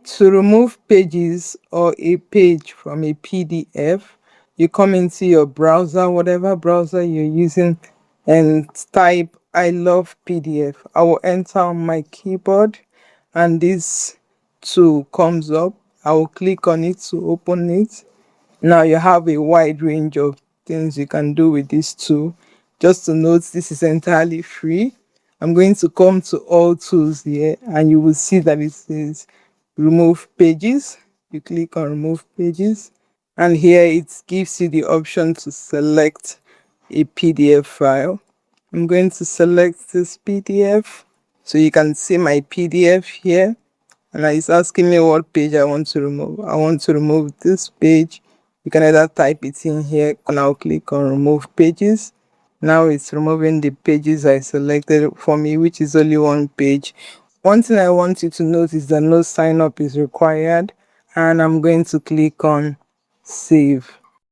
To remove pages or a page from a PDF, you come into your browser, whatever browser you're using, and type I love PDF. I will enter on my keyboard and this tool comes up. I will click on it to open it. Now you have a wide range of things you can do with this tool. Just to note, this is entirely free. I'm going to come to all tools here and you will see that it says remove pages. You click on remove pages and here it gives you the option to select a PDF file. I'm going to select this PDF so you can see my PDF here, and it's asking me what page I want to remove. I want to remove this page. You can either type it in here and I'll click on remove pages. Now it's removing the pages I selected for me, which is only one page. One thing I want you to note is that no sign up is required, and I'm going to click on save.